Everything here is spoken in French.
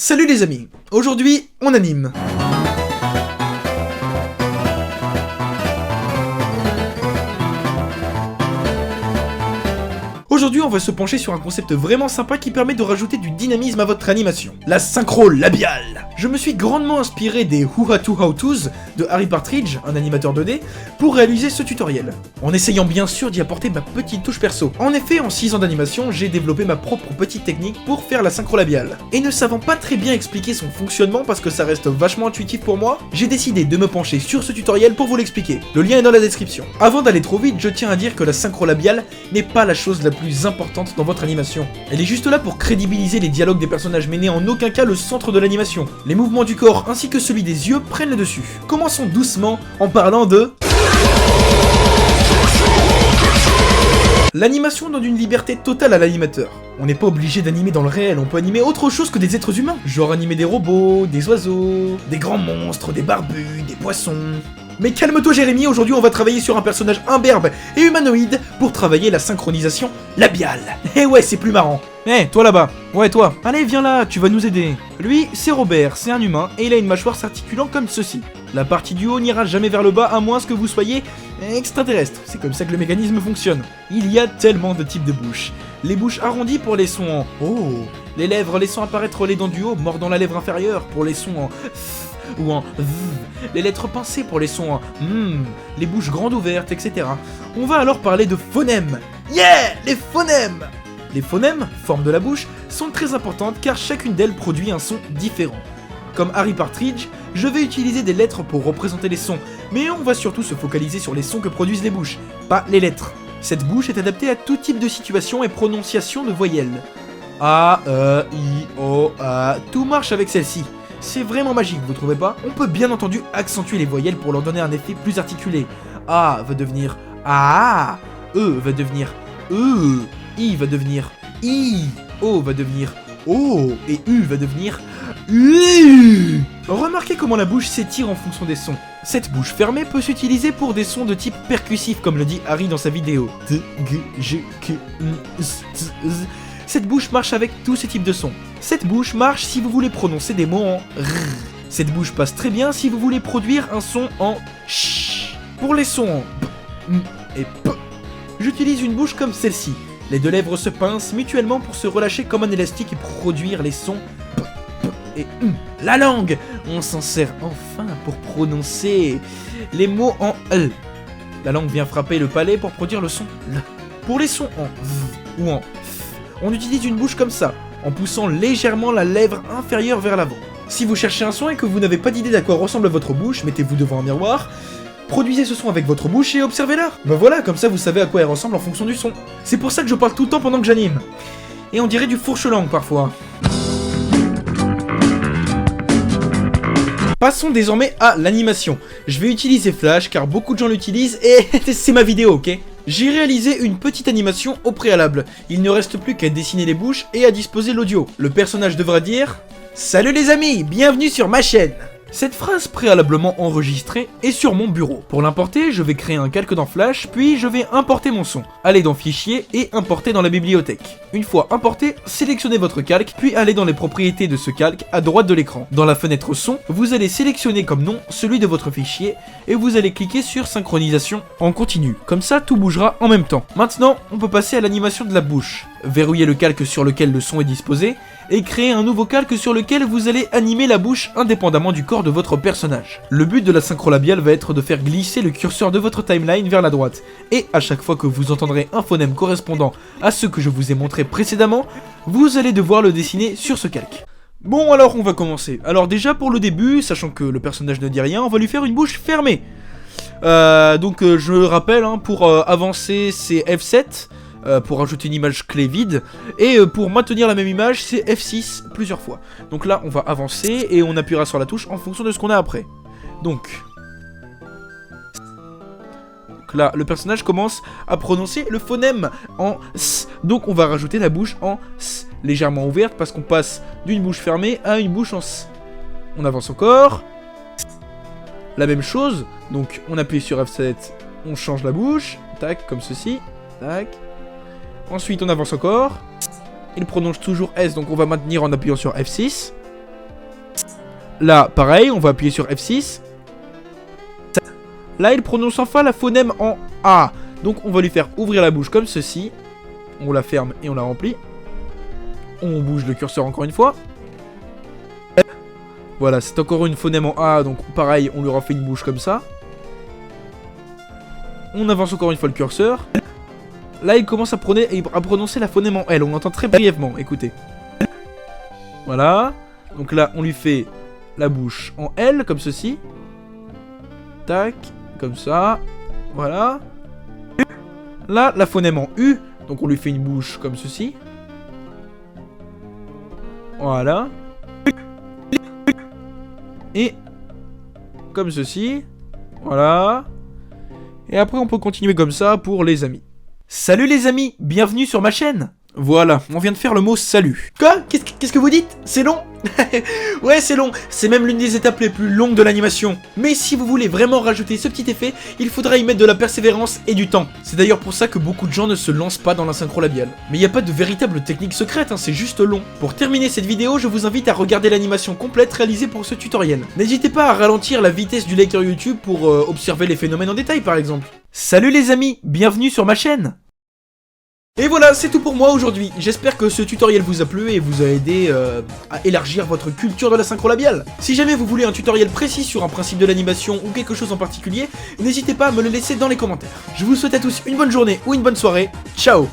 Salut les amis, aujourd'hui on anime. Aujourd'hui, on va se pencher sur un concept vraiment sympa qui permet de rajouter du dynamisme à votre animation. La synchro labiale. Je me suis grandement inspiré des Who to How To's de Harry Partridge, un animateur 2D, pour réaliser ce tutoriel. En essayant bien sûr d'y apporter ma petite touche perso. En effet, en 6 ans d'animation, j'ai développé ma propre petite technique pour faire la synchro labiale. Et ne savant pas très bien expliquer son fonctionnement parce que ça reste vachement intuitif pour moi, j'ai décidé de me pencher sur ce tutoriel pour vous l'expliquer. Le lien est dans la description. Avant d'aller trop vite, je tiens à dire que la synchro labiale n'est pas la chose la plus importante dans votre animation. Elle est juste là pour crédibiliser les dialogues des personnages mais n'est en aucun cas le centre de l'animation. Les mouvements du corps ainsi que celui des yeux prennent le dessus. Commençons doucement en parlant de... L'animation donne une liberté totale à l'animateur. On n'est pas obligé d'animer dans le réel, on peut animer autre chose que des êtres humains. Genre animer des robots, des oiseaux, des grands monstres, des barbus, des poissons... Mais calme-toi Jérémy, aujourd'hui on va travailler sur un personnage imberbe et humanoïde pour travailler la synchronisation labiale. Eh ouais, c'est plus marrant. Eh, toi là-bas. Ouais, toi. Allez, viens là, tu vas nous aider. Lui, c'est Robert, c'est un humain et il a une mâchoire s'articulant comme ceci. La partie du haut n'ira jamais vers le bas à moins que vous soyez extraterrestre. C'est comme ça que le mécanisme fonctionne. Il y a tellement de types de bouches. Les bouches arrondies pour les sons en oh, les lèvres laissant apparaître les dents du haut, mordant la lèvre inférieure pour les sons en ou en v, les lettres pincées pour les sons en les bouches grandes ouvertes, etc. On va alors parler de phonèmes. Yeah, les phonèmes. Les phonèmes, forme de la bouche, sont très importantes car chacune d'elles produit un son différent. Comme Harry Partridge, je vais utiliser des lettres pour représenter les sons, mais on va surtout se focaliser sur les sons que produisent les bouches, pas les lettres. Cette bouche est adaptée à tout type de situation et prononciation de voyelles. A, E, I, O, A, tout marche avec celle-ci. C'est vraiment magique, vous trouvez pas? On peut bien entendu accentuer les voyelles pour leur donner un effet plus articulé. A va devenir A, E va devenir E, I va devenir I, O va devenir O, et U va devenir U. Remarquez comment la bouche s'étire en fonction des sons. Cette bouche fermée peut s'utiliser pour des sons de type percussif, comme le dit Harry dans sa vidéo. T, G, G, K, N, S, T, Z. Cette bouche marche avec tous ces types de sons. Cette bouche marche si vous voulez prononcer des mots en R. Cette bouche passe très bien si vous voulez produire un son en ch. Pour les sons en B, M et P, j'utilise une bouche comme celle-ci. Les deux lèvres se pincent mutuellement pour se relâcher comme un élastique et produire les sons P, P et M. La langue, on s'en sert enfin pour prononcer les mots en L. La langue vient frapper le palais pour produire le son L. Pour les sons en V ou en on utilise une bouche comme ça, en poussant légèrement la lèvre inférieure vers l'avant. Si vous cherchez un son et que vous n'avez pas d'idée d'à quoi ressemble votre bouche, mettez-vous devant un miroir, produisez ce son avec votre bouche et observez-la. Ben voilà, comme ça vous savez à quoi elle ressemble en fonction du son. C'est pour ça que je parle tout le temps pendant que j'anime. Et on dirait du fourche-langue parfois. Passons désormais à l'animation. Je vais utiliser Flash car beaucoup de gens l'utilisent et c'est ma vidéo, ok? J'ai réalisé une petite animation au préalable. Il ne reste plus qu'à dessiner les bouches et à disposer l'audio. Le personnage devra dire « Salut les amis, bienvenue sur ma chaîne !» Cette phrase préalablement enregistrée est sur mon bureau. Pour l'importer, je vais créer un calque dans Flash, puis je vais importer mon son. Aller dans Fichier et importer dans la bibliothèque. Une fois importé, sélectionnez votre calque, puis allez dans les propriétés de ce calque à droite de l'écran. Dans la fenêtre son, vous allez sélectionner comme nom celui de votre fichier et vous allez cliquer sur synchronisation en continu. Comme ça, tout bougera en même temps. Maintenant, on peut passer à l'animation de la bouche. Verrouillez le calque sur lequel le son est disposé et créez un nouveau calque sur lequel vous allez animer la bouche indépendamment du corps de votre personnage. Le but de la synchro labiale va être de faire glisser le curseur de votre timeline vers la droite. Et à chaque fois que vous entendrez un phonème correspondant à ce que je vous ai montré précédemment, vous allez devoir le dessiner sur ce calque. Bon alors on va commencer. Alors déjà pour le début, sachant que le personnage ne dit rien, on va lui faire une bouche fermée. Je rappelle, pour avancer c'est F7. Pour ajouter une image clé vide, et pour maintenir la même image, c'est F6 plusieurs fois. Donc là, on va avancer, et on appuiera sur la touche en fonction de ce qu'on a après. Donc là, le personnage commence à prononcer le phonème en S. Donc on va rajouter la bouche en S, légèrement ouverte, parce qu'on passe d'une bouche fermée à une bouche en S. On avance encore. La même chose, donc on appuie sur F7, on change la bouche, tac, comme ceci, tac. Ensuite, on avance encore. Il prononce toujours S, donc on va maintenir en appuyant sur F6. Là, pareil, on va appuyer sur F6. Là, il prononce enfin la phonème en A. Donc, on va lui faire ouvrir la bouche comme ceci. On la ferme et on la remplit. On bouge le curseur encore une fois. Voilà, c'est encore une phonème en A. Donc, pareil, on lui refait une bouche comme ça. On avance encore une fois le curseur. Là, il commence à prononcer la phonème en L. On l'entend très brièvement, écoutez. Voilà. Donc là, on lui fait la bouche en L, comme ceci. Tac, comme ça. Voilà. Là, la phonème en U. Donc on lui fait une bouche comme ceci. Voilà. Et comme ceci. Voilà. Et après, on peut continuer comme ça pour les amis. Salut les amis, bienvenue sur ma chaîne. Voilà, on vient de faire le mot salut. Quoi? Qu'est-ce que vous dites? C'est long? Ouais, c'est long. C'est même l'une des étapes les plus longues de l'animation. Mais si vous voulez vraiment rajouter ce petit effet, il faudra y mettre de la persévérance et du temps. C'est d'ailleurs pour ça que beaucoup de gens ne se lancent pas dans la synchro labiale. Mais il n'y a pas de véritable technique secrète, hein, c'est juste long. Pour terminer cette vidéo, je vous invite à regarder l'animation complète réalisée pour ce tutoriel. N'hésitez pas à ralentir la vitesse du lecteur YouTube pour observer les phénomènes en détail par exemple. Salut les amis, bienvenue sur ma chaîne. Et voilà, c'est tout pour moi aujourd'hui. J'espère que ce tutoriel vous a plu et vous a aidé à élargir votre culture de la synchro labiale. Si jamais vous voulez un tutoriel précis sur un principe de l'animation ou quelque chose en particulier, n'hésitez pas à me le laisser dans les commentaires. Je vous souhaite à tous une bonne journée ou une bonne soirée. Ciao!